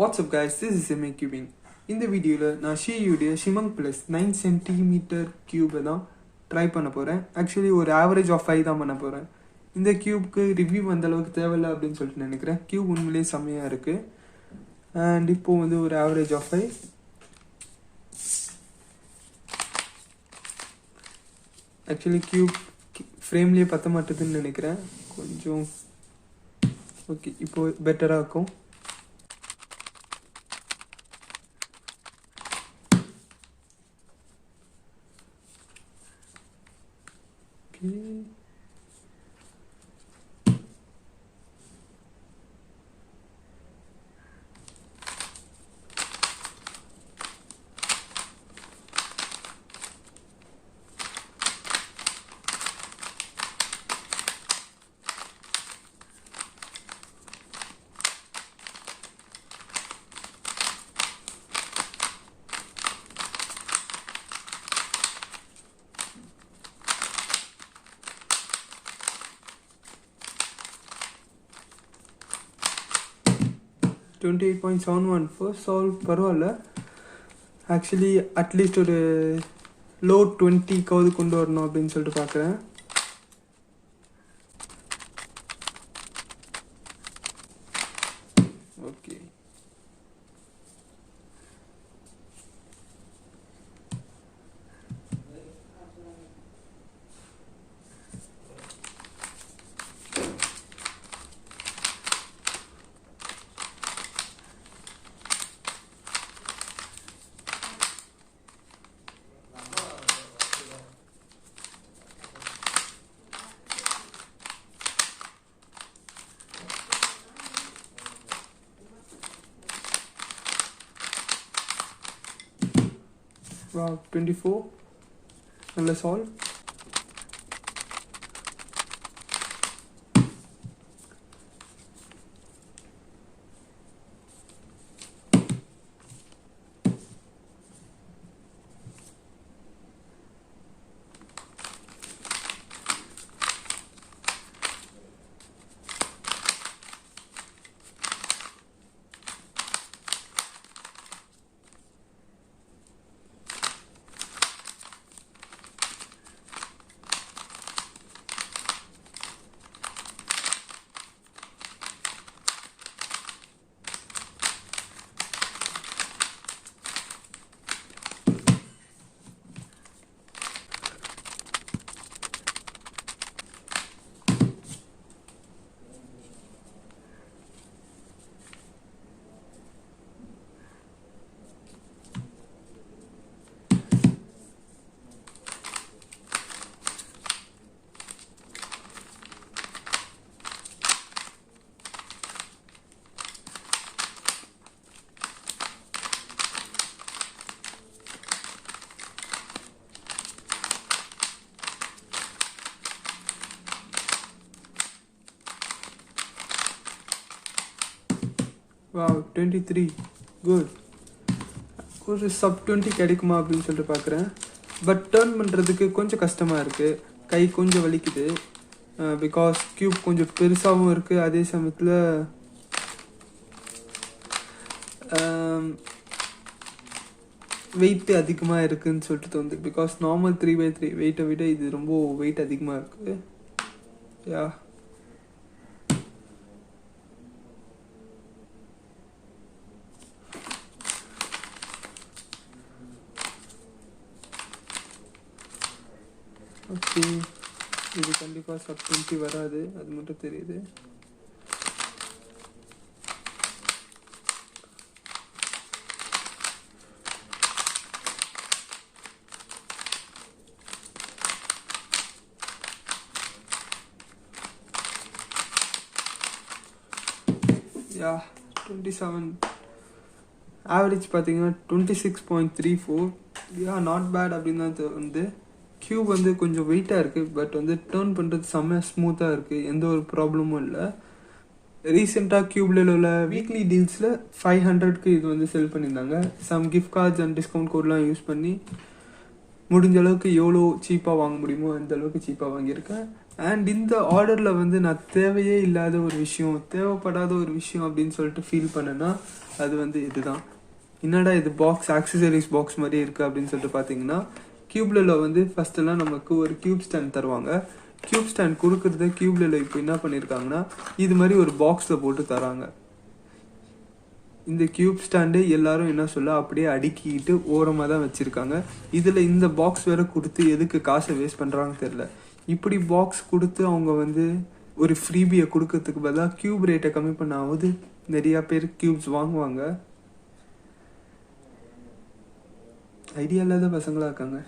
What's up guys, this is Qimeng. இந்த வீடியோல நான் QiYi Qimeng plus 9 cm cube தான் ட்ரை பண்ண போறேன். Actually ஒரு average of 5 தான் பண்ண போறேன். இந்த கியூப்க்கு ரிவ்யூ அந்த அளவுக்கு தேவையில்லை அப்படின்னு சொல்லிட்டு நினைக்கிறேன். கியூப் உண்மையிலேயே செம்மையா இருக்கு. அண்ட் இப்போ வந்து ஒரு average of 5. Actually கியூப் ஃப்ரேம்லயே பத்த மாட்டேதுன்னு நினைக்கிறேன். கொஞ்சம் ஓகே, இப்போ பெட்டரா இருக்கும். $28.71 first solve பரவாயில்ல. ஆக்சுவலி அட்லீஸ்ட் ஒரு லோ 20க்காவது கொண்டு வரணும் அப்படின்னு சொல்லிட்டு பார்க்குறேன். ஓகே, wow, 24 நல்ல சால்வ். Wow, 23 good. ஒரு sub 20 கிடைக்குமா அப்படின்னு சொல்லிட்டு பார்க்குறேன். பட் டர்ன் பண்ணுறதுக்கு கொஞ்சம் கஷ்டமாக இருக்குது, கை கொஞ்சம் வலிக்குது. பிகாஸ் கியூப் கொஞ்சம் பெருசாகவும் இருக்குது, அதே சமயத்தில் வெயிட்டு அதிகமாக இருக்குதுன்னு சொல்லிட்டு தோணுது. பிகாஸ் நார்மல் 3x3 வெயிட்டை விட இது ரொம்ப வெயிட் அதிகமாக இருக்குது. யா, ஓகே, இது கண்டிப்பாக சப் 20 வராது, அது மட்டும் தெரியுது. யா, 27 ஆவரேஜ் பார்த்தீங்கன்னா 26.34. யா, நாட் பேட் அப்படின்னு தான் வந்து. கியூப் வந்து கொஞ்சம் வெயிட்டாக இருக்குது, பட் வந்து டேர்ன் பண்ணுறது செம்ம ஸ்மூத்தாக இருக்குது, எந்த ஒரு ப்ராப்ளமும் இல்லை. ரீசெண்டாக கியூப்லெலோவில் வீக்லி டீல்ஸில் 500க்கு இது வந்து செல் பண்ணியிருந்தாங்க. Some gift cards and discount கோட்லாம் யூஸ் பண்ணி முடிஞ்ச அளவுக்கு எவ்வளோ சீப்பாக வாங்க முடியுமோ அந்த அளவுக்கு சீப்பாக வாங்கியிருக்கேன். அண்ட் இந்த ஆர்டரில் வந்து நான் தேவையே இல்லாத ஒரு விஷயம், தேவைப்படாத ஒரு விஷயம் அப்படின்னு சொல்லிட்டு ஃபீல் பண்ணேன்னா அது வந்து இதுதான். என்னடா இது பாக்ஸ் ஆக்சசரிஸ் பாக்ஸ் மாதிரி இருக்குது அப்படின்னு சொல்லிட்டு பார்த்தீங்கன்னா, Cubelelo வந்து ஃபஸ்ட்டெல்லாம் நமக்கு ஒரு கியூப் ஸ்டாண்ட் தருவாங்க. கியூப் ஸ்டாண்ட் கொடுக்குறத Cubelelo இப்போ என்ன பண்ணியிருக்காங்கன்னா இது மாதிரி ஒரு பாக்ஸில் போட்டு தராங்க. இந்த கியூப் ஸ்டாண்டு எல்லாரும் என்ன சொல்ல அப்படியே அடுக்கிக்கிட்டு ஓரமாக தான் வச்சுருக்காங்க. இதில் இந்த பாக்ஸ் வேறு கொடுத்து எதுக்கு காசை வேஸ்ட் பண்ணுறாங்கன்னு தெரில. இப்படி பாக்ஸ் கொடுத்து அவங்க வந்து ஒரு ஃப்ரீபியை கொடுக்கறதுக்கு பதிலாக கியூப் ரேட்டை கம்மி பண்ணாவது நிறையா பேர் கியூப்ஸ் வாங்குவாங்க. ஐடியா இல்லாத பசங்களாக இருக்காங்க.